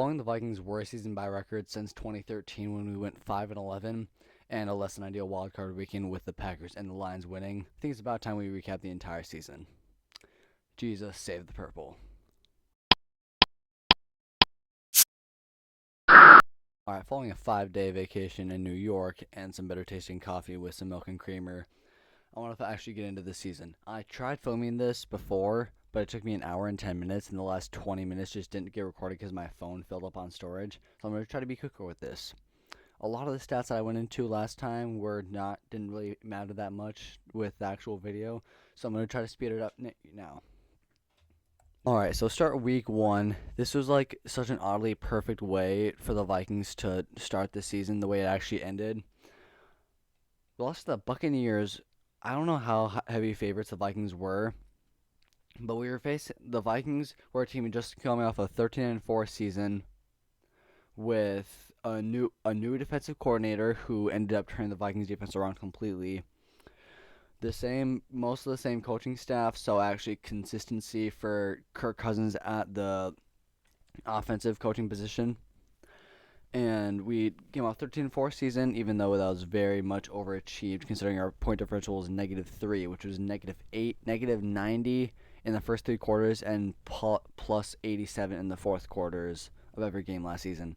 Following the Vikings' worst season by record since 2013 when we went 5-11 and a less than ideal wildcard weekend with the Packers and the Lions winning, I think it's about time we recap the entire season. Jesus save the purple. Alright, following a 5-day vacation in New York and some better tasting coffee with some milk and creamer, I want to actually get into the season. I tried filming this before, but it took me an hour and 10 minutes, and the last 20 minutes just didn't get recorded because my phone filled up on storage. So I'm going to try to be quicker with this. A lot of the stats that I went into last time didn't really matter that much with the actual video, so I'm going to try to speed it up now. Alright, so start week 1. This was like such an oddly perfect way for the Vikings to start the season, the way it actually ended. We lost to the Buccaneers. I don't know how heavy favorites the Vikings were, but the Vikings were a team just coming off a 13-4 season with a new defensive coordinator who ended up turning the Vikings defense around completely. Most of the same coaching staff, so actually consistency for Kirk Cousins at the offensive coaching position. And we came off 13-4 season, even though that was very much overachieved, considering our point differential was -3, which was -8, -90 in the first 3 quarters, and plus 87 in the fourth quarters of every game last season.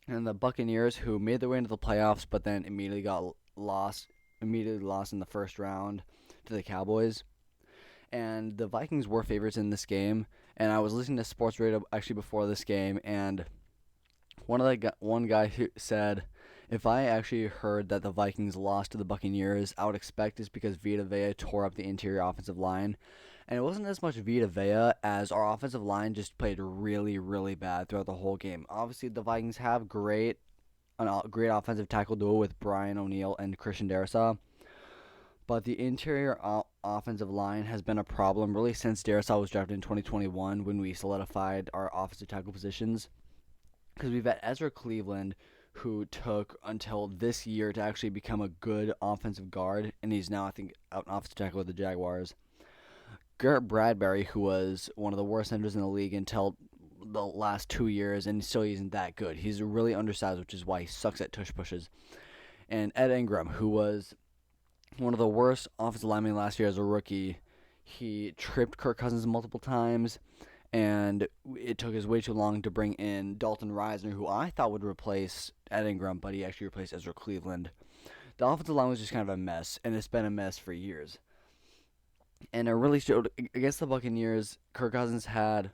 And the Buccaneers, who made their way into the playoffs, but then immediately lost in the first round to the Cowboys. And the Vikings were favorites in this game, and I was listening to sports radio actually before this game, and one guy who said, if I actually heard that the Vikings lost to the Buccaneers, I would expect it's because Vita Vea tore up the interior offensive line. And it wasn't as much Vita Vea as our offensive line just played really, really bad throughout the whole game. Obviously, the Vikings have a great offensive tackle duo with Brian O'Neill and Christian Darrisaw. But the interior offensive line has been a problem really since Darrisaw was drafted in 2021 when we solidified our offensive tackle positions. Because we've had Ezra Cleveland, who took until this year to actually become a good offensive guard, and he's now, I think, out an offensive tackle with the Jaguars. Garrett Bradbury, who was one of the worst centers in the league until the last 2 years, and still isn't that good. He's really undersized, which is why he sucks at tush pushes. And Ed Ingram, who was one of the worst offensive linemen last year as a rookie. He tripped Kirk Cousins multiple times, and it took us way too long to bring in Dalton Reisner, who I thought would replace Ed Ingram, but he actually replaced Ezra Cleveland. The offensive line was just kind of a mess, and it's been a mess for years. And it really showed against the Buccaneers. Kirk Cousins had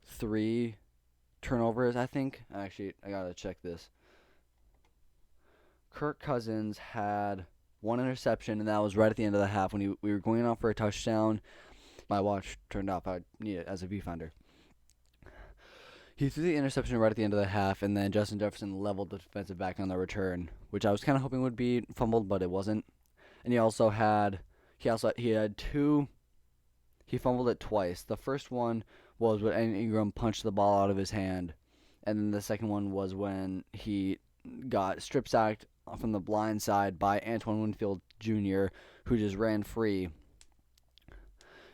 3 turnovers, I think. Actually, I gotta check this. Kirk Cousins had 1 interception, and that was right at the end of the half when we were going off for a touchdown. My watch turned off. I need it as a viewfinder. He threw the interception right at the end of the half, and then Justin Jefferson leveled the defensive back on the return, which I was kind of hoping would be fumbled, but it wasn't. And he fumbled it twice. The first one was when Ingram punched the ball out of his hand, and then the second one was when he got strip sacked from the blind side by Antoine Winfield Jr., who just ran free.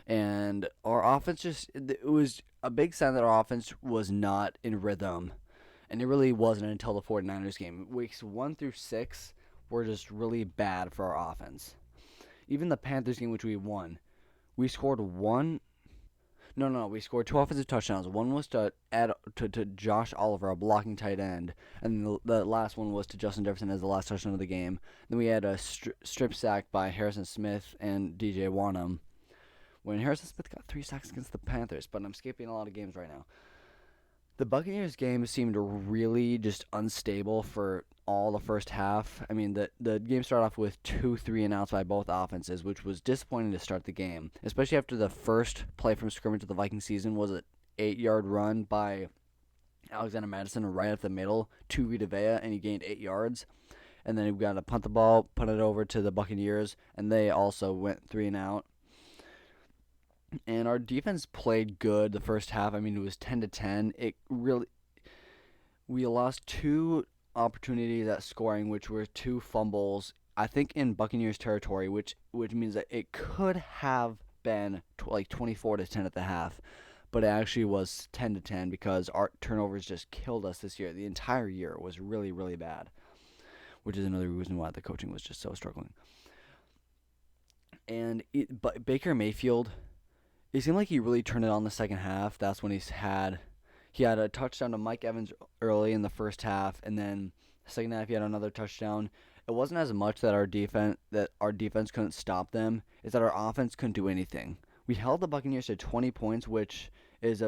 And our offense it was a big sign that our offense was not in rhythm. And it really wasn't until the 49ers game. Weeks 1 through 6 were just really bad for our offense. Even the Panthers game, which we won, we scored we scored 2 offensive touchdowns. One was to Josh Oliver, a blocking tight end, and the last one was to Justin Jefferson as the last touchdown of the game. Then we had a strip sack by Harrison Smith and DJ Wanham. When Harrison Smith got 3 sacks against the Panthers, but I'm skipping a lot of games right now. The Buccaneers game seemed really just unstable for all the first half. I mean, the game started off with 2 3-and-outs by both offenses, which was disappointing to start the game, especially after the first play from scrimmage of the Viking season was an 8-yard run by Alexander Madison right up the middle to Vita Vea, and he gained 8 yards. And then we got to punt the ball, punt it over to the Buccaneers, and they also went 3-and-out. And our defense played good the first half. I mean, it was 10-10. We lost 2 opportunities at scoring, which were 2 fumbles, I think in Buccaneers territory, which means that it could have been 24-10 at the half. but it actually was 10-10 because our turnovers just killed us this year. The entire year was really, really bad, which is another reason why the coaching was just so struggling. But Baker Mayfield, it seemed like he really turned it on the second half. That's when he had a touchdown to Mike Evans early in the first half, and then the second half he had another touchdown. It wasn't as much that our defense couldn't stop them; it's that our offense couldn't do anything. We held the Buccaneers to 20 points, which is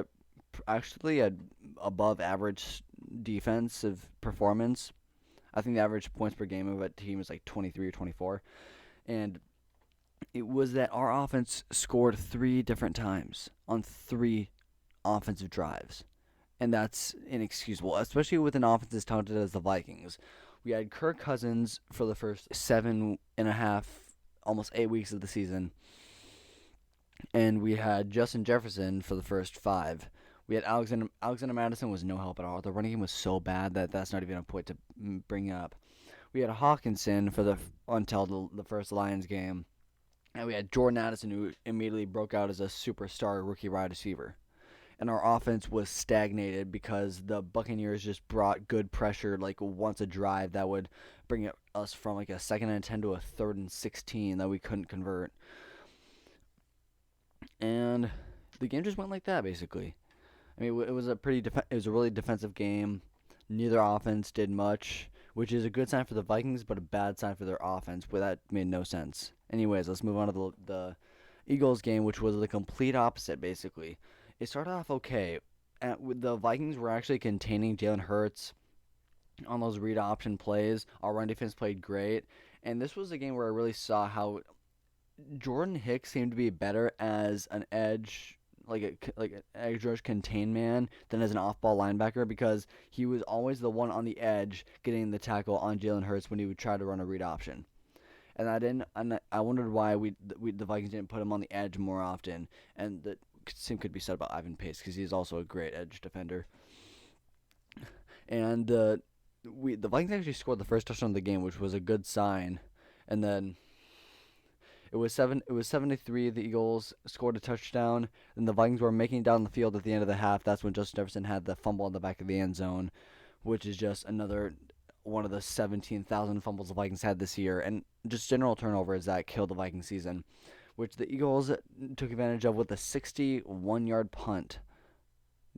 actually a above average defensive performance. I think the average points per game of a team is like 23 or 24, and it was that our offense scored 3 different times on 3 offensive drives. And that's inexcusable, especially with an offense as talented as the Vikings. We had Kirk Cousins for the first 7.5, almost 8 weeks of the season, and we had Justin Jefferson for the first 5. We had Alexander Madison was no help at all. The running game was so bad that that's not even a point to bring up. We had Hawkinson until the first Lions game, and we had Jordan Addison, who immediately broke out as a superstar rookie wide receiver. And our offense was stagnated because the Buccaneers just brought good pressure like once a drive that would bring us from like a 2nd and 10 to a 3rd and 16 that we couldn't convert. And the game just went like that basically. I mean, it was a really defensive game. Neither offense did much, which is a good sign for the Vikings, but a bad sign for their offense. But that made no sense. Anyways, let's move on to the Eagles game, which was the complete opposite basically. It started off okay. With the Vikings were actually containing Jalen Hurts on those read option plays. Our run defense played great, and this was a game where I really saw how Jordan Hicks seemed to be better as an edge, like an edge rush contain man, than as an off-ball linebacker because he was always the one on the edge getting the tackle on Jalen Hurts when he would try to run a read option. And I wondered why the Vikings didn't put him on the edge more often, and the same could be said about Ivan Pace because he's also a great edge defender. And the Vikings actually scored the first touchdown of the game, which was a good sign. And then it was 7-3. The Eagles scored a touchdown, and the Vikings were making it down the field at the end of the half. That's when Justin Jefferson had the fumble in the back of the end zone, which is just another one of the 17,000 fumbles the Vikings had this year, and just general turnovers that killed the Viking season, which the Eagles took advantage of with a 61-yard punt.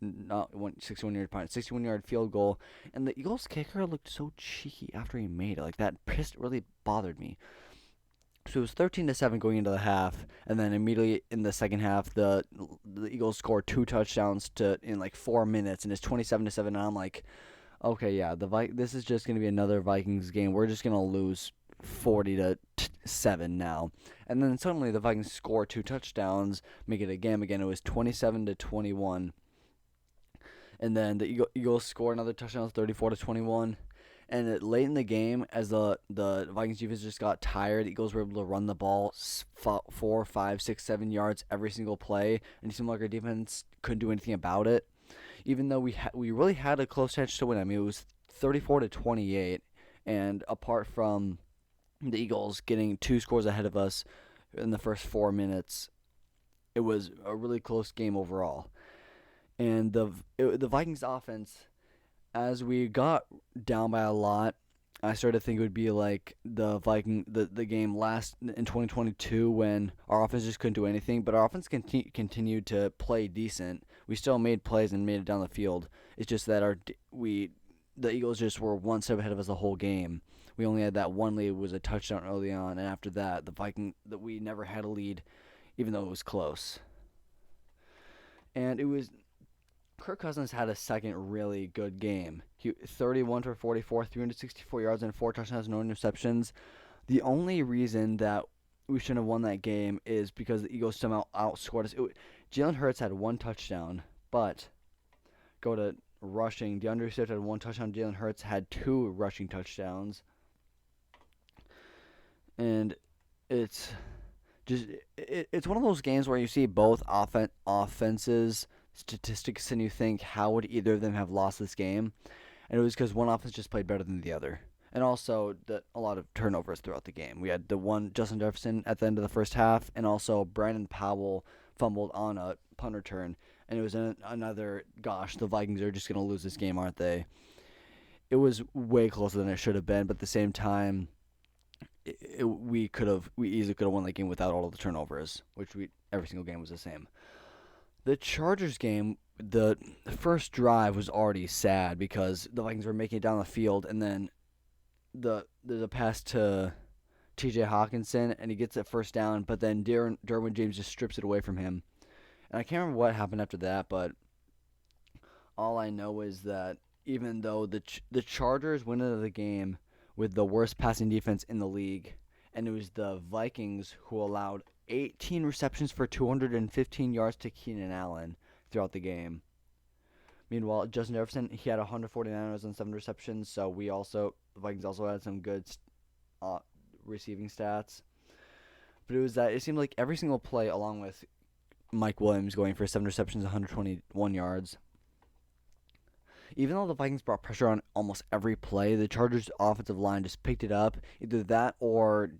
Not 61-yard punt, 61-yard field goal. And the Eagles kicker looked so cheeky after he made it. Like, that really bothered me. So it was 13-7 going into the half, and then immediately in the second half, the Eagles scored 2 touchdowns in like 4 minutes, and it's 27-7. And I'm like, okay, yeah, this is just gonna be another Vikings game. We're just gonna lose 40-7 now. And then suddenly the Vikings score 2 touchdowns, make it a game again. It was 27-21. And then the Eagles score another touchdown, 34-21. And late in the game, as the Vikings defense just got tired, the Eagles were able to run the ball 4, 5, 6, 7 yards every single play, and it seemed like our defense couldn't do anything about it. Even though we really had a close chance to win. I mean, it was 34-28, and apart from the Eagles getting 2 scores ahead of us in the first 4 minutes, it was a really close game overall. And the Vikings offense, as we got down by a lot, I started to think it would be like the game last in 2022 when our offense just couldn't do anything, but our offense continued to play decent. We still made plays and made it down the field. It's just that the Eagles just were one step ahead of us the whole game. We only had that one lead, was a touchdown early on, and after that, we never had a lead, even though it was close. And Kirk Cousins had a second really good game. He 31-44, 364 yards and 4 touchdowns, no interceptions. The only reason that we shouldn't have won that game is because the Eagles somehow outscored us. Jalen Hurts had 1 touchdown, but go to rushing. DeAndre Swift had 1 touchdown. Jalen Hurts had 2 rushing touchdowns. And it's one of those games where you see both offenses statistics and you think, how would either of them have lost this game? And it was because one offense just played better than the other. And also a lot of turnovers throughout the game. We had the one Justin Jefferson at the end of the first half, and also Brandon Powell fumbled on a punt return. And it was another, gosh, the Vikings are just going to lose this game, aren't they? It was way closer than it should have been, but at the same time, we easily could have won that game without all of the turnovers, which every single game was the same. The Chargers game, the first drive was already sad because the Vikings were making it down the field, and then there's a pass to T.J. Hawkinson, and he gets it first down, but then Derwin James just strips it away from him. And I can't remember what happened after that, but all I know is that even though the Chargers went into the game with the worst passing defense in the league, and it was the Vikings who allowed 18 receptions for 215 yards to Keenan Allen throughout the game. Meanwhile, Justin Jefferson, he had 149 yards and 7 receptions, so the Vikings also had some good receiving stats. But it seemed like every single play, along with Mike Williams going for 7 receptions, 121 yards. Even though the Vikings brought pressure on almost every play, the Chargers' offensive line just picked it up. Either that or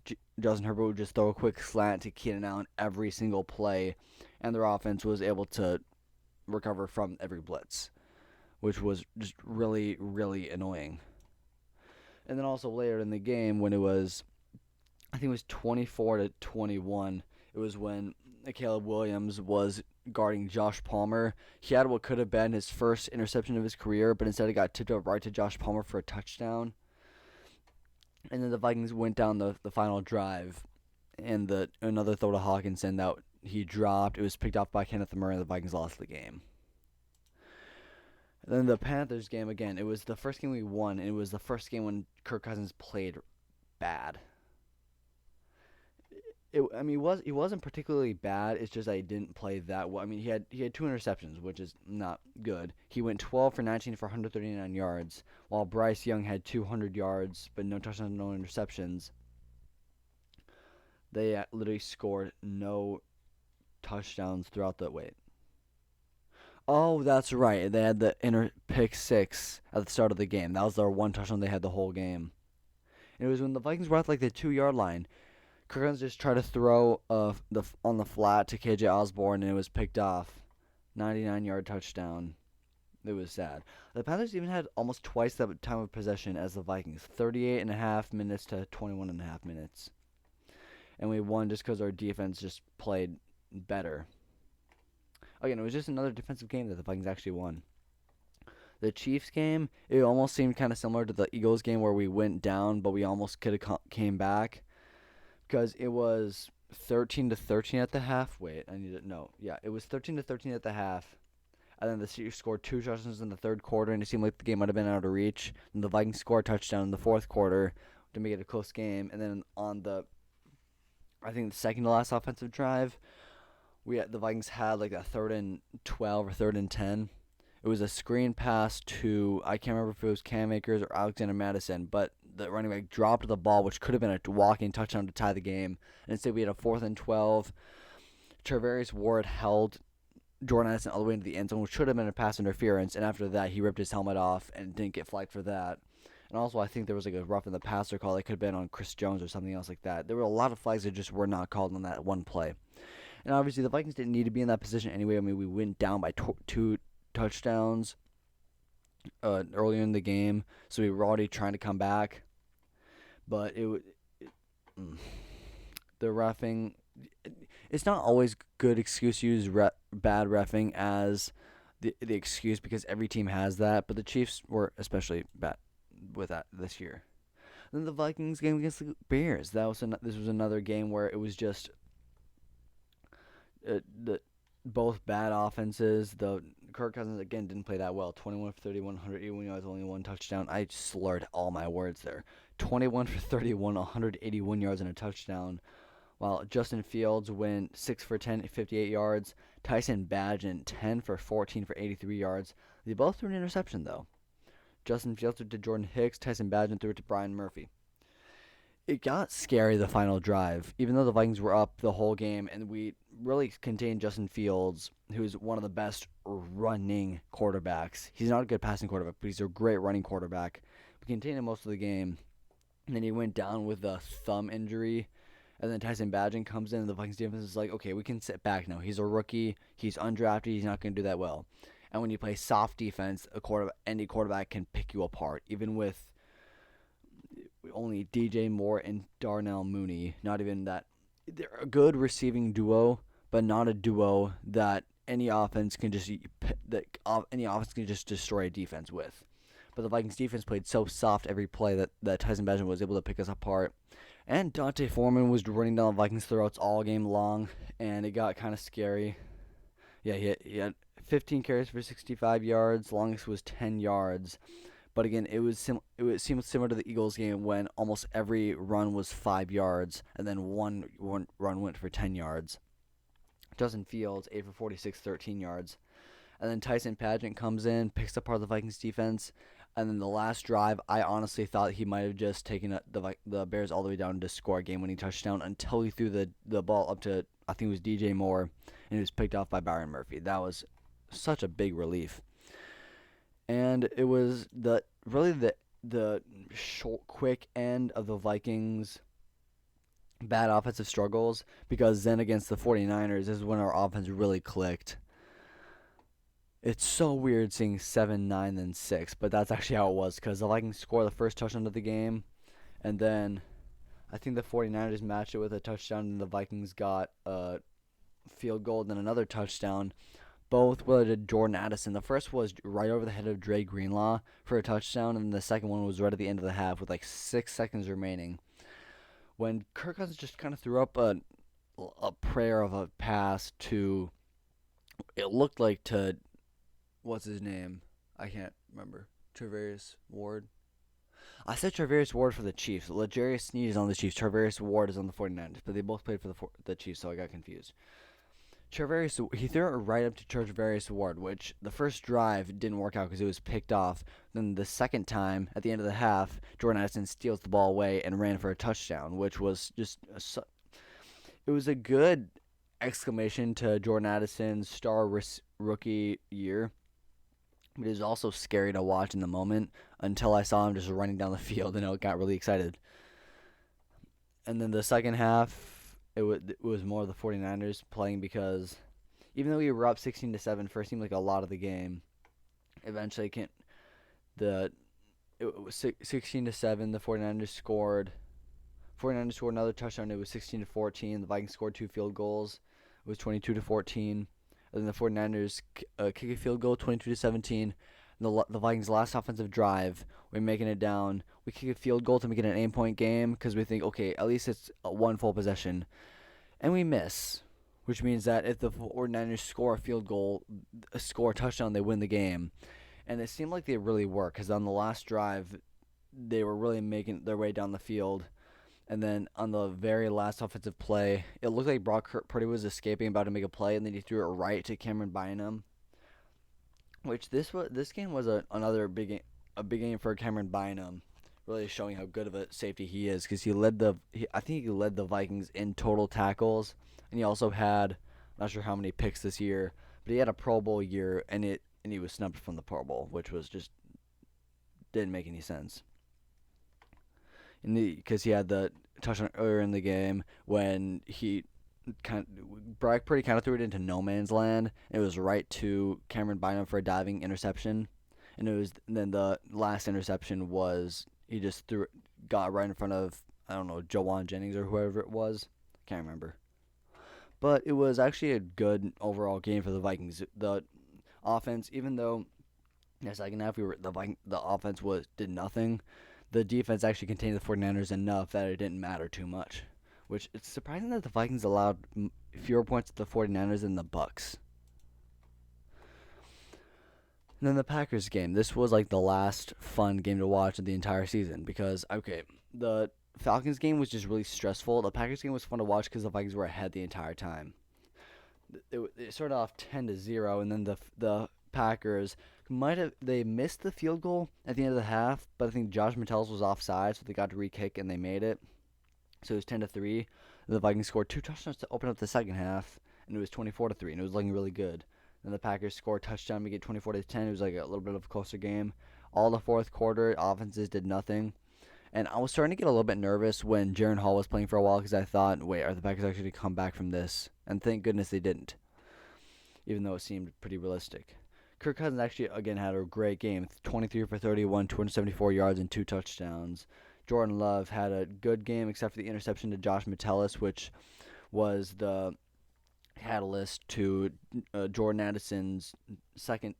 Justin Herbert would just throw a quick slant to Keenan Allen every single play, and their offense was able to recover from every blitz, which was just really, really annoying. And then also later in the game, when I think it was 24-21, it was when Caleb Williams was guarding Josh Palmer. He had what could have been his first interception of his career, but instead it got tipped up right to Josh Palmer for a touchdown. And then the Vikings went down the final drive, and another throw to Hawkinson that he dropped. It was picked off by Kenneth Murray, and the Vikings lost the game. And then the Panthers game, again, it was the first game we won, and it was the first game when Kirk Cousins played bad. He wasn't particularly bad. It's just that he didn't play that well. I mean, he had 2 interceptions, which is not good. He went 12 for 19 for 139 yards, while Bryce Young had 200 yards, but no touchdowns, no interceptions. They literally scored no touchdowns throughout the wait. Oh, that's right. They had the pick 6 at the start of the game. That was their one touchdown they had the whole game. And it was when the Vikings were at like the 2-yard line. Kirk Cousins just tried to throw on the flat to KJ Osborne, and it was picked off. 99-yard touchdown. It was sad. The Panthers even had almost twice the time of possession as the Vikings, 38.5 minutes to 21.5 minutes. And we won just because our defense just played better. Again, it was just another defensive game that the Vikings actually won. The Chiefs game, it almost seemed kind of similar to the Eagles game where we went down, but we almost could have came back. Because it was 13-13 at the half. Wait, it was 13-13 at the half. And then the Chiefs scored 2 touchdowns in the third quarter, and it seemed like the game might have been out of reach. And the Vikings scored a touchdown in the fourth quarter to make it a close game. And then on the second to last offensive drive, the Vikings had like a 3rd and 12 or 3rd and 10. It was a screen pass to, I can't remember if it was Cam Akers or Alexander Madison, but the running back dropped the ball, which could have been a walking touchdown to tie the game. And instead we had a 4th and 12. Charvarius Ward held Jordan Addison all the way into the end zone, which should have been a pass interference. And after that, he ripped his helmet off and didn't get flagged for that. And also, I think there was like a rough in the passer call that could have been on Chris Jones or something else like that. There were a lot of flags that just were not called on that one play. And obviously, the Vikings didn't need to be in that position anyway. I mean, we went down by 2 touchdowns earlier in the game, so we were already trying to come back. But the reffing, it's not always good excuse to use bad reffing as the excuse, because every team has that. But the Chiefs were especially bad with that this year. Then the Vikings game against the Bears. This was another game where it was just both bad offenses. The Kirk Cousins again didn't play that well. 21 for 31, 181 yards, only 1 touchdown. I slurred all my words there. 21 for 31, 181 yards and a touchdown. While Justin Fields went 6 for 10, 58 yards. Tyson Bagent 10 for 14 for 83 yards. They both threw an interception though. Justin Fields threw it to Jordan Hicks. Tyson Bagent threw it to Brian Murphy. It got scary the final drive, even though the Vikings were up the whole game, and we really contained Justin Fields, who's one of the best running quarterbacks. He's not a good passing quarterback, but he's a great running quarterback. We contained him most of the game, and then he went down with a thumb injury And then Tyson Badgett comes in, and the Vikings defense is like, okay, we can sit back now. He's a rookie. He's undrafted. He's not going to do that well. And when you play soft defense, any quarterback can pick you apart, even with only DJ Moore and Darnell Mooney. Not even that. They're a good receiving duo, but not a duo that any offense can just destroy a defense with. But the Vikings defense played so soft every play that Tyson Badgett was able to pick us apart. And Dante Foreman was running down the Vikings' throats all game long, and it got kind of scary. Yeah, he had 15 carries for 65 yards. Longest was 10 yards. But again, it seemed similar to the Eagles game when almost every run was 5 yards, and then one run went for 10 yards. Justin Fields, 8 for 46, 13 yards. And then Tyson Badgett comes in, picks apart the Vikings defense. And then the last drive, I honestly thought he might have just taken the Bears all the way down to score a game-winning touchdown until he threw the ball up to, I think it was DJ Moore, and he was picked off by Byron Murphy. That was such a big relief. And it was the short, quick end of the Vikings' bad offensive struggles, because then against the 49ers is when our offense really clicked. It's so weird seeing 7-9 then 6, but that's actually how it was, because the Vikings scored the first touchdown of the game, and then I think the 49ers matched it with a touchdown, and the Vikings got a field goal and then another touchdown. Both related to Jordan Addison. The first was right over the head of Dre Greenlaw for a touchdown, and the second one was right at the end of the half with like 6 seconds remaining, when Kirk Cousins just kind of threw up a prayer of a pass to, it looked like to, what's his name? I can't remember. Travarius Ward. I said Travarius Ward for the Chiefs. L'Jarius Sneed is on the Chiefs. Travarius Ward is on the 49ers, but they both played for the Chiefs, so I got confused. He threw it right up to Travarius Ward, which the first drive didn't work out because it was picked off. Then the second time, at the end of the half, Jordan Addison steals the ball away and ran for a touchdown, which was just it was a good exclamation to Jordan Addison's star rookie year. But it was also scary to watch in the moment until I saw him just running down the field, and I got really excited. And then the second half, it was more of the 49ers playing, because even though we were up 16-7 for it seemed like a lot of the game, eventually it was 16-7. The 49ers scored. 49ers scored another touchdown. It was 16-14. The Vikings scored 2 field goals. It was 22-14. And then the 49ers kick a field goal, 22-17. The Vikings' last offensive drive, we're making it down. We kick a field goal to make it an 8-point game because we think, okay, at least it's one full possession. And we miss, which means that if the 49ers score a field goal, score a touchdown, they win the game. And it seemed like they really were, because on the last drive, they were really making their way down the field. And then on the very last offensive play, it looked like Brock Purdy was escaping, about to make a play, and then he threw it right to Cameron Bynum. Which this game was another big game for Cameron Bynum, really showing how good of a safety he is, because I think he led the Vikings in total tackles, and he also had, not sure how many picks this year, but he had a Pro Bowl year, and he was snubbed from the Pro Bowl, which was just didn't make any sense. Because he had the touchdown earlier in the game when Brock Purdy kind of threw it into no man's land. It was right to Cameron Bynum for a diving interception, and then the last interception was he just got right in front of, I don't know, Jawan Jennings or whoever it was. Can't remember. But it was actually a good overall game for the Vikings. The offense, even though in the second half the offense did nothing, the defense actually contained the 49ers enough that it didn't matter too much. Which, it's surprising that the Vikings allowed fewer points to the 49ers than the Bucs. And then the Packers game. This was like the last fun game to watch of the entire season, because, okay, the Falcons game was just really stressful. The Packers game was fun to watch because the Vikings were ahead the entire time. It started off 10-0, and then the Packers they missed the field goal at the end of the half, but I think Josh Metellus was offside, so they got to re-kick and they made it. So it was 10-3. The Vikings scored 2 touchdowns to open up the second half, and it was 24-3, and it was looking really good. Then the Packers scored a touchdown to get 24-10. It was like a little bit of a closer game. All the fourth quarter, offenses did nothing. And I was starting to get a little bit nervous when Jaren Hall was playing for a while because I thought, wait, are the Packers actually going to come back from this? And thank goodness they didn't, even though it seemed pretty realistic. Kirk Cousins actually, again, had a great game. 23 for 31, 274 yards, and 2 touchdowns. Jordan Love had a good game except for the interception to Josh Metellus, which was the catalyst to Jordan Addison's second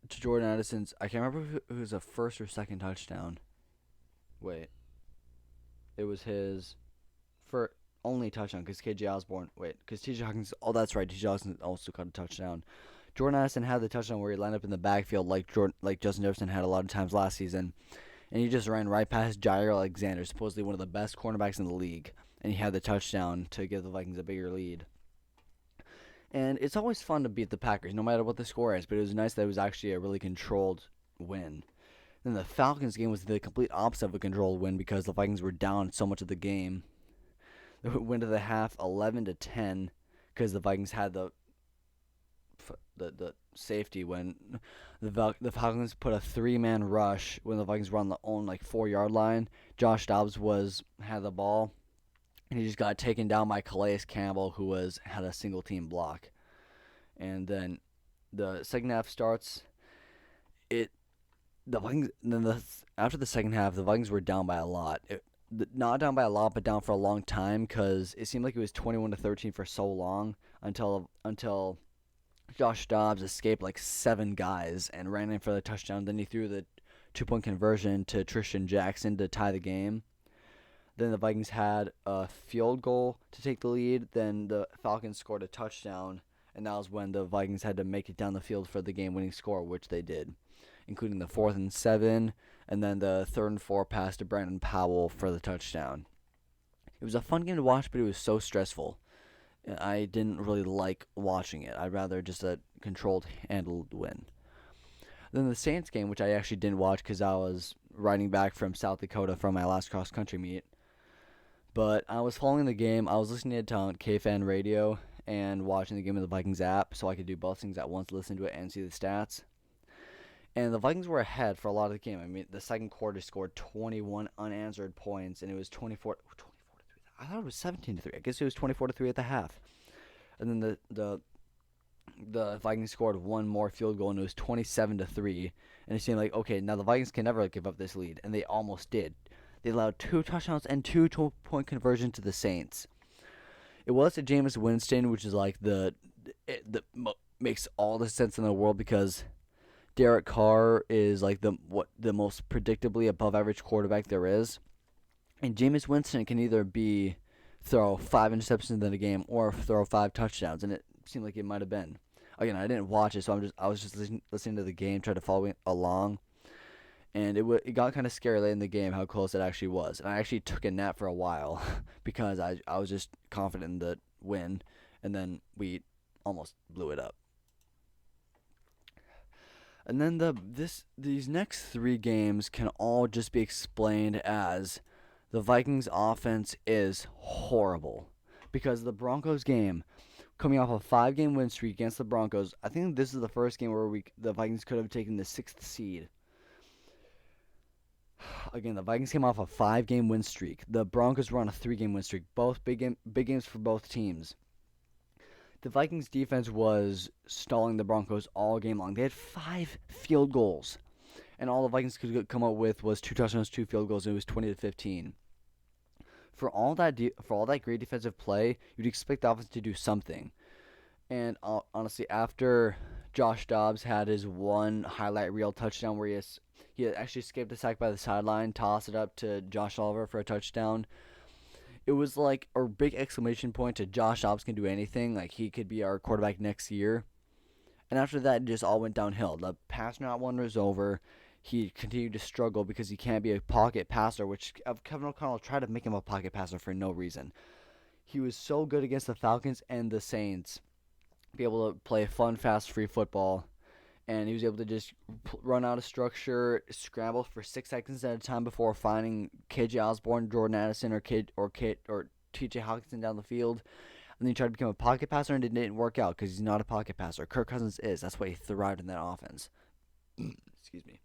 to Jordan Addison's. I can't remember if it was a first or second touchdown. Wait, it was his first only touchdown because KJ Osborne. Wait, because TJ Hawkins. Oh, that's right. TJ Hawkins also caught a touchdown. Jordan Addison had the touchdown where he lined up in the backfield like Justin Jefferson had a lot of times last season, and he just ran right past Jair Alexander, supposedly one of the best cornerbacks in the league, and he had the touchdown to give the Vikings a bigger lead. And it's always fun to beat the Packers, no matter what the score is, but it was nice that it was actually a really controlled win. Then the Falcons game was the complete opposite of a controlled win because the Vikings were down so much of the game. They went to the half 11-10 because the Vikings had the safety when the Falcons put a 3-man rush when the Vikings were on the own 4-yard line. Josh Dobbs had the ball, and he just got taken down by Calais Campbell, who had a single team block. And then the second half starts. After the second half, the Vikings were down by a lot. Not down by a lot, but down for a long time because it seemed like it was 21-13 for so long until Josh Dobbs escaped 7 guys and ran in for the touchdown. Then he threw the 2-point conversion to Tristan Jackson to tie the game. Then the Vikings had a field goal to take the lead. Then the Falcons scored a touchdown, and that was when the Vikings had to make it down the field for the game-winning score, which they did, including the 4th and 7, and then the 3rd and 4 pass to Brandon Powell for the touchdown. It was a fun game to watch, but it was so stressful. I didn't really like watching it. I'd rather just a controlled, handled win. Then the Saints game, which I actually didn't watch because I was riding back from South Dakota from my last cross-country meet. But I was following the game. I was listening to it on KFan radio and watching the game of the Vikings app so I could do both things at once, listen to it and see the stats. And the Vikings were ahead for a lot of the game. I mean, the second quarter scored 21 unanswered points, and it was 24 to 3. I thought it was 17 to 3. I guess it was 24 to 3 at the half. And then the Vikings scored one more field goal, and it was 27 to 3. And it seemed like, okay, now the Vikings can never give up this lead, and they almost did. They allowed 2 touchdowns and 2 2-point conversions to the Saints. It was to Jameis Winston, which is makes all the sense in the world because Derek Carr is the most predictably above average quarterback there is. And Jameis Winston can either throw 5 interceptions in the game or throw 5 touchdowns, and it seemed like it might have been. Again, I didn't watch it, so I was just listening to the game, trying to follow it along. And it got kind of scary late in the game how close it actually was. And I actually took a nap for a while because I was just confident in the win, and then we almost blew it up. And then these next 3 games can all just be explained as the Vikings offense is horrible. Because the Broncos game, coming off a 5-game win streak against the Broncos, I think this is the first game where the Vikings could have taken the 6th seed. Again, the Vikings came off a 5-game win streak. The Broncos were on a 3-game win streak. Both big games for both teams. The Vikings defense was stalling the Broncos all game long. They had 5 field goals, and all the Vikings could come up with was 2 touchdowns, 2 field goals, and it was 20-15. For all that great defensive play, you'd expect the offense to do something. And honestly, after Josh Dobbs had his one highlight reel touchdown where he actually escaped the sack by the sideline, tossed it up to Josh Oliver for a touchdown, it was like a big exclamation point to Josh Dobbs can do anything. Like, he could be our quarterback next year. And after that, it just all went downhill. The passing route one was over. He continued to struggle because he can't be a pocket passer, which Kevin O'Connell tried to make him a pocket passer for no reason. He was so good against the Falcons and the Saints, be able to play fun, fast, free football, and he was able to just run out of structure, scramble for 6 seconds at a time before finding KJ Osborne, Jordan Addison, or TJ Hawkinson down the field. And then he tried to become a pocket passer, and it didn't work out because he's not a pocket passer. Kirk Cousins is. That's why he thrived in that offense. Excuse me.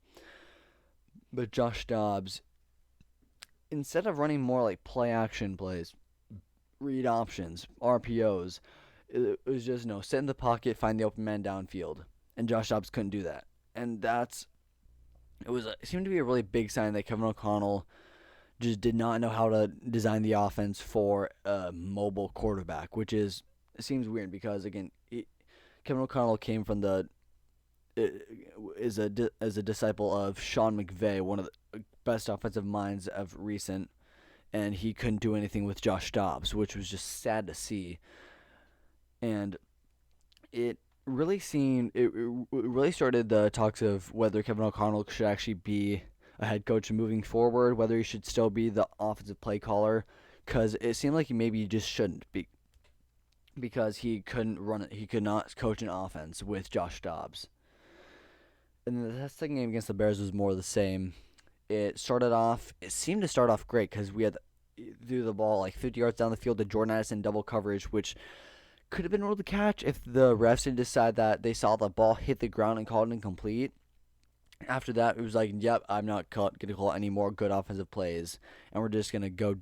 But Josh Dobbs, instead of running more like play action plays, read options, RPOs, it was just no, sit in the pocket, find the open man downfield, and Josh Dobbs couldn't do that. And it seemed to be a really big sign that Kevin O'Connell just did not know how to design the offense for a mobile quarterback, which it seems weird because again, Kevin O'Connell came from the as a disciple of Sean McVay, one of the best offensive minds of recent, and he couldn't do anything with Josh Dobbs, which was just sad to see. And it it really started the talks of whether Kevin O'Connell should actually be a head coach moving forward, whether he should still be the offensive play caller, because it seemed like maybe he just shouldn't be, because he couldn't run it, he could not coach an offense with Josh Dobbs. And the second game against the Bears was more of the same. It seemed to start off great because we had threw the ball like 50 yards down the field to Jordan Addison double coverage, which could have been ruled a catch if the refs didn't decide that they saw the ball hit the ground and called it incomplete. After that, it was like, yep, I'm not going to call any more good offensive plays, and we're just going to go.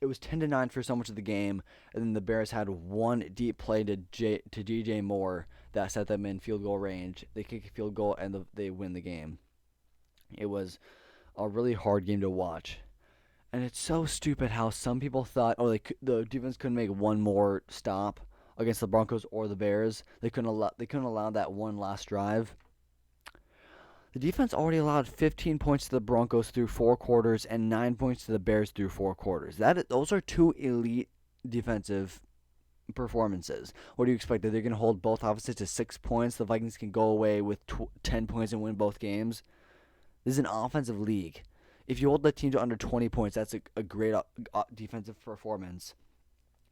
It was 10-9 for so much of the game, and then the Bears had one deep play to DJ Moore that set them in field goal range. They kick a field goal, and they win the game. It was a really hard game to watch. And it's so stupid how some people thought, the defense couldn't make one more stop against the Broncos or the Bears. They couldn't allow that one last drive. The defense already allowed 15 points to the Broncos through 4 quarters and 9 points to the Bears through 4 quarters. Those are two elite defensive performances. What do you expect? That they're going to hold both offenses to 6 points? The Vikings can go away with 10 points and win both games? This is an offensive league. If you hold the team to under 20 points, that's a great defensive performance.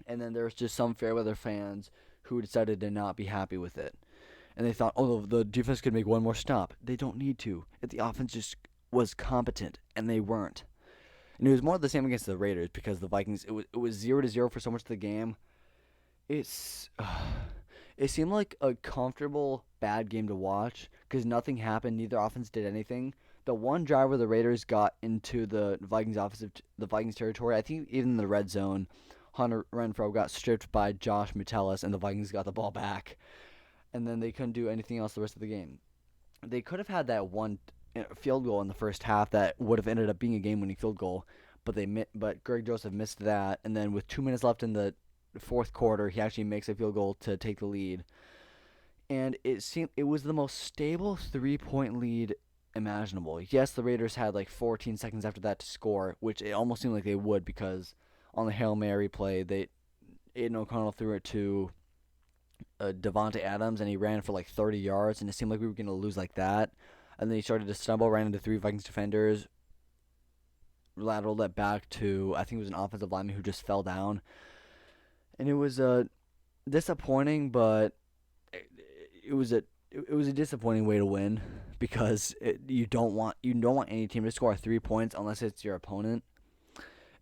And then there's just some Fairweather fans who decided to not be happy with it. And they thought, the defense could make one more stop. They don't need to. If the offense just was competent, and they weren't. And it was more of the same against the Raiders because the Vikings, it was 0-0 for so much of the game. It seemed like a comfortable, bad game to watch because nothing happened. Neither offense did anything. The one drive where the Raiders got into the Vikings territory, I think even in the red zone, Hunter Renfrow got stripped by Josh Metellus, and the Vikings got the ball back. And then they couldn't do anything else the rest of the game. They could have had that one field goal in the first half that would have ended up being a game-winning field goal, but Greg Joseph missed that. And then with 2 minutes left in the fourth quarter, he actually makes a field goal to take the lead. And it was the most stable 3-point lead imaginable. Yes, the Raiders had like 14 seconds after that to score, which it almost seemed like they would because on the Hail Mary play, Aiden O'Connell threw it to Devontae Adams, and he ran for like 30 yards, and it seemed like we were going to lose like that. And then he started to stumble, ran into 3 Vikings defenders, lateraled it back to, I think it was an offensive lineman who just fell down. And it was disappointing, but it was a disappointing way to win because you don't want any team to score 3 points unless it's your opponent,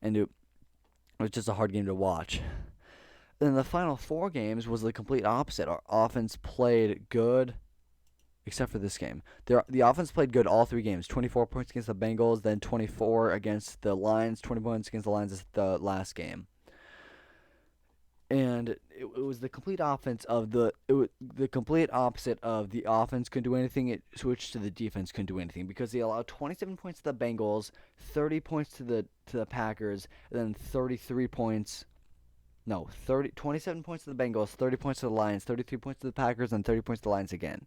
and it was just a hard game to watch. Then the final 4 games was the complete opposite. Our offense played good, except for this game. The offense played good all 3 games. 24 points against the Bengals, then 24 against the Lions, 20 points against the Lions the last game. And it was the complete opposite of the offense couldn't do anything. It switched to the defense couldn't do anything because they allowed 27 points to the Bengals, 30 points to the Packers, and then 27 points to the Bengals, 30 points to the Lions, 33 points to the Packers, and 30 points to the Lions again.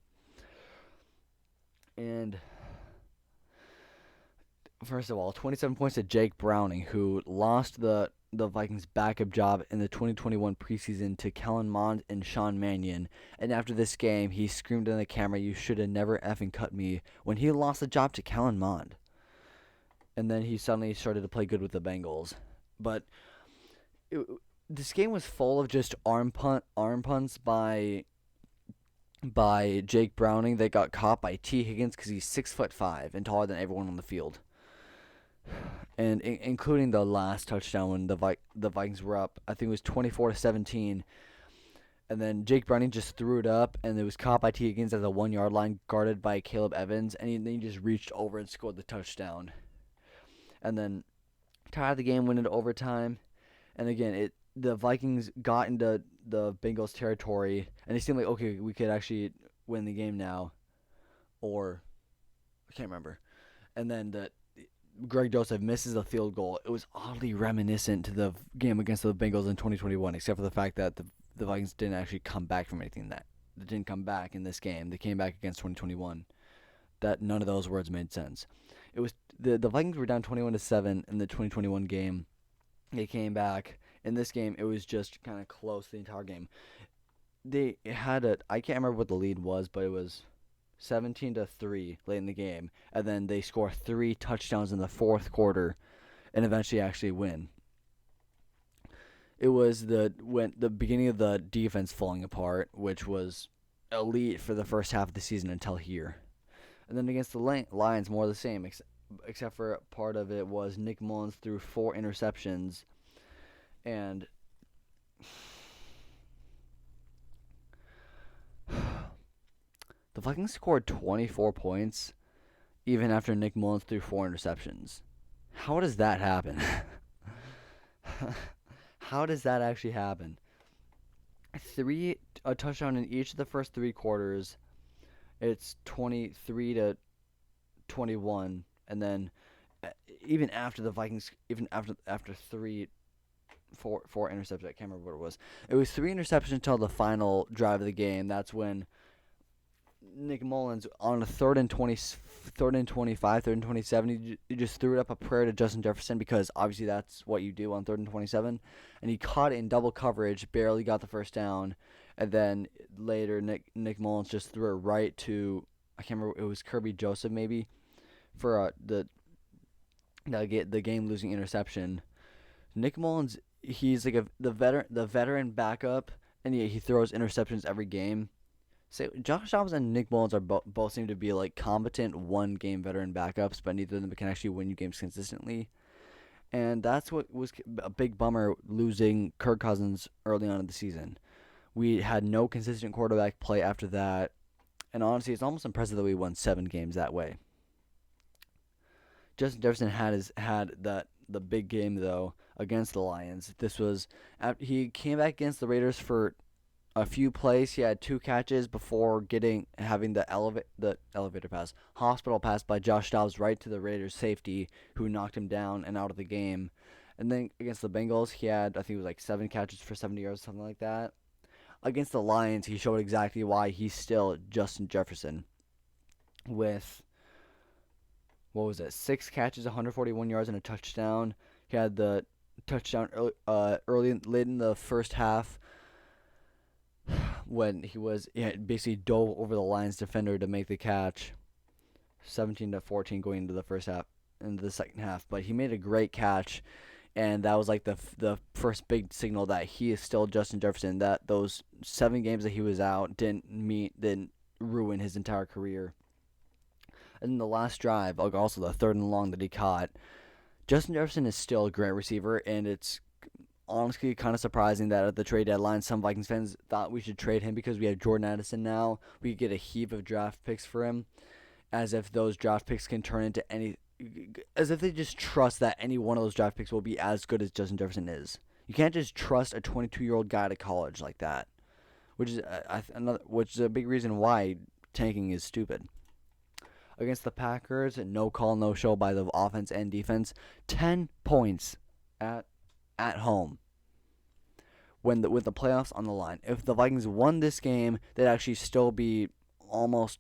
And first of all, 27 points to Jake Browning, who lost the Vikings' backup job in the 2021 preseason to Kellen Mond and Sean Mannion. And after this game, he screamed in the camera, "You should have never effing cut me," when he lost the job to Kellen Mond. And then he suddenly started to play good with the Bengals. But this game was full of just arm punts by Jake Browning that got caught by T. Higgins because he's 6'5" and taller than everyone on the field. And including the last touchdown when the Vikings were up, I think it was 24-17, And then Jake Browning just threw it up, and it was caught by T. Higgins at the 1 yard line, guarded by Caleb Evans, and then he just reached over and scored the touchdown. And then tied the game, went into overtime. And again, the Vikings got into the Bengals territory, and it seemed like, okay, we could actually win the game now, or I can't remember. And then Greg Joseph misses a field goal. It was oddly reminiscent to the game against the Bengals in 2021, except for the fact that the Vikings didn't actually come back from anything that they didn't come back in this game. They came back against 2021. That none of those words made sense. It was the Vikings were down 21-7 in the 2021 game. They came back. In this game, it was just kind of close the entire game. They had I can't remember what the lead was, but it was 17-3 late in the game, and then they score 3 touchdowns in the fourth quarter, and eventually actually win. It was the beginning of the defense falling apart, which was elite for the first half of the season until here. And then against the Lions, more of the same, except for part of it was Nick Mullins threw 4 interceptions, and the Vikings scored 24 points even after Nick Mullins threw 4 interceptions. How does that happen? How does that actually happen? A touchdown in each of the first 3 quarters. It's 23-21, and then even after the Vikings, even after 4 interceptions, I can't remember what it was. It was 3 interceptions until the final drive of the game. That's when Nick Mullins on a 3rd and 25, 3rd and 27, he just threw it up a prayer to Justin Jefferson, because obviously that's what you do on 3rd and 27, and he caught it in double coverage, barely got the first down, and then later Nick Mullins just threw it right to, I can't remember, it was Kirby Joseph maybe, for the game losing interception. Nick Mullins, he's like the veteran backup, and he throws interceptions every game. So Josh Dobbs and Nick Mullins are both seem to be like competent 1-game veteran backups, but neither of them can actually win you games consistently. And that's what was a big bummer, losing Kirk Cousins early on in the season. We had no consistent quarterback play after that, and honestly, it's almost impressive that we won 7 games that way. Justin Jefferson had the big game though against the Lions. This was he came back against the Raiders for a few plays. He had 2 catches before having the elevator pass, hospital pass by Josh Dobbs right to the Raiders safety, who knocked him down and out of the game. And then against the Bengals, he had, I think it was like 7 catches for 70 yards, something like that. Against the Lions, he showed exactly why he's still Justin Jefferson. With, what was it, 6 catches, 141 yards, and a touchdown. He had the touchdown late in the first half, when he basically dove over the Lions defender to make the catch, 17-14 going into the second half. But he made a great catch, and that was like the first big signal that he is still Justin Jefferson. That those 7 games that he was out didn't ruin his entire career. And the last drive, also the 3rd and long that he caught, Justin Jefferson is still a great receiver, and it's honestly kind of surprising that at the trade deadline, some Vikings fans thought we should trade him because we have Jordan Addison now. We could get a heap of draft picks for him, as if those draft picks can turn into as if they just trust that any one of those draft picks will be as good as Justin Jefferson is. You can't just trust a 22-year-old guy to college like that, which is a big reason why tanking is stupid. Against the Packers, no call, no show by the offense and defense. 10 points at home with the playoffs on the line. If the Vikings won this game, they'd actually still be almost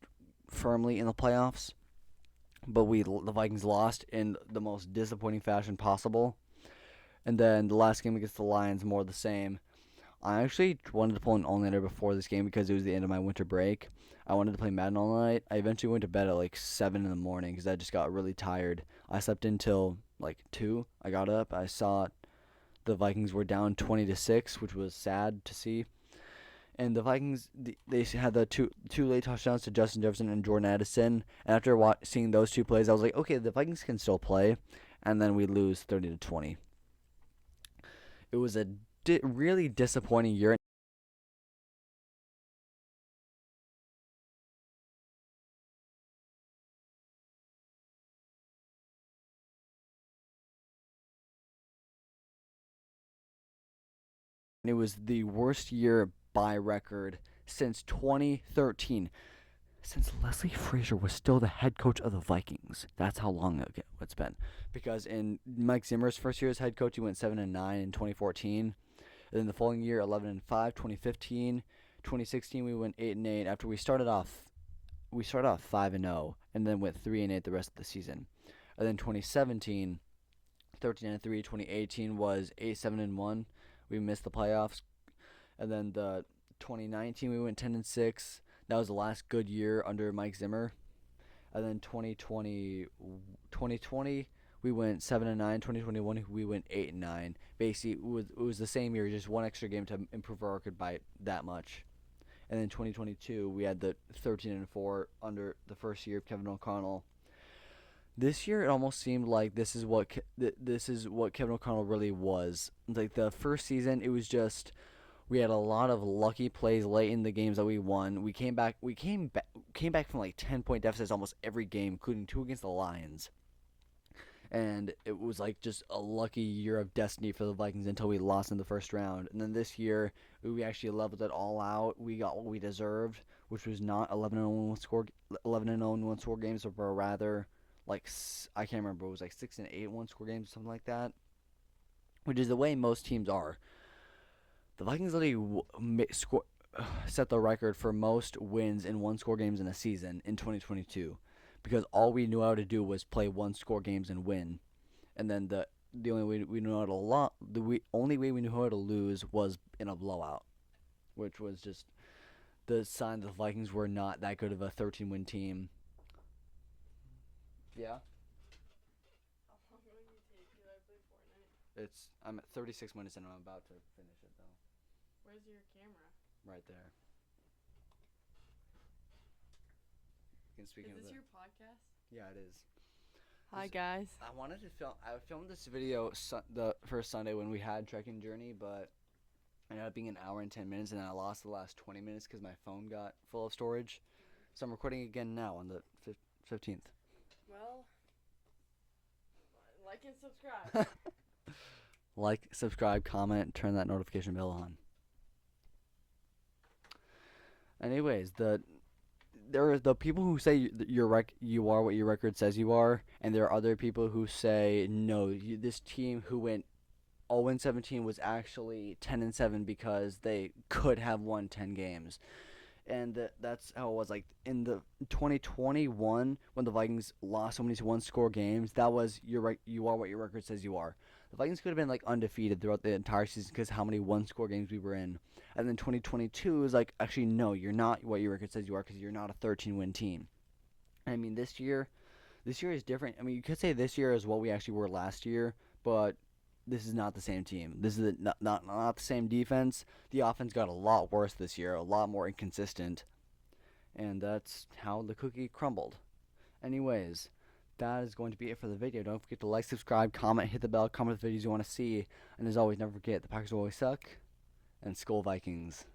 firmly in the playoffs. But the Vikings lost in the most disappointing fashion possible. And then the last game against the Lions, more of the same. I actually wanted to pull an all-nighter before this game because it was the end of my winter break. I wanted to play Madden all night. I eventually went to bed at like 7 in the morning because I just got really tired. I slept until like 2. I got up. I saw the Vikings were down 20-6, which was sad to see. And the Vikings, they had the two late touchdowns to Justin Jefferson and Jordan Addison. And after seeing those 2 plays, I was like, okay, the Vikings can still play. And then we lose 30-20. It was a really disappointing year. And it was the worst year by record since 2013. Since Leslie Frazier was still the head coach of the Vikings. That's how long ago it's been. Because in Mike Zimmer's first year as head coach, he went 7-9 in 2014. And then the following year, 11-5, 2015, 2016, we went 8-8. After we started off 5-0, and then went 3-8 the rest of the season. And then 2017, 13-3. 2018 was 8-7-1. We missed the playoffs. And then the 2019 we went 10-6. That was the last good year under Mike Zimmer. And then 2020 we went 7-9. 2021 we went 8-9. Basically, it was the same year, just one extra game to improve our record by that much. And then 2022 we had the 13-4 under the first year of Kevin O'Connell. This year it almost seemed like this is what Kevin O'Connell really was. Like the first season, it was just we had a lot of lucky plays late in the games that we won. We came back from like 10-point deficits almost every game, including 2 against the Lions. And it was like just a lucky year of destiny for the Vikings until we lost in the first round. And then this year, we actually leveled it all out. We got what we deserved, which was not 11-0 in one score games, but rather like I can't remember. It was like 6-8 one score games, something like that, which is the way most teams are. The Vikings literally set the record for most wins in one score games in a season in 2022, because all we knew how to do was play one score games and win. And then the only way we knew how only way we knew how to lose was in a blowout, which was just the sign that the Vikings were not that good of a 13-win team. Yeah, How long will you take? Did I play Fortnite? I'm at 36 minutes and I'm about to finish it though. Where's your camera? Right there. You can speak Is of this it. your podcast? Yeah, it is. Hi guys. I wanted to film. I filmed this video the first Sunday when we had Trekking Journey, but it ended up being an hour and 10 minutes, and then I lost the last 20 minutes because my phone got full of storage. So I'm recording again now on the 15th. Well, like and subscribe. Like, subscribe, comment, turn that notification bell on. Anyways, there are the people who say you are what your record says you are, and there are other people who say no. This team who went 0-17 was actually 10-7 because they could have won 10 games, and that's how it was. Like in the 2021 when the Vikings lost so many one-score games, that was you are what your record says you are. The Vikings could have been like undefeated throughout the entire season because how many one-score games we were in. And then 2022 is like, actually, no, you're not what your record says you are because you're not a 13-win team. I mean, this year is different. I mean, you could say this year is what we actually were last year, but this is not the same team. This is not the same defense. The offense got a lot worse this year, a lot more inconsistent, and that's how the cookie crumbled. Anyways, that is going to be it for the video. Don't forget to like, subscribe, comment, hit the bell, comment the videos you want to see, and as always, never forget, the Packers will always suck, and Skol Vikings.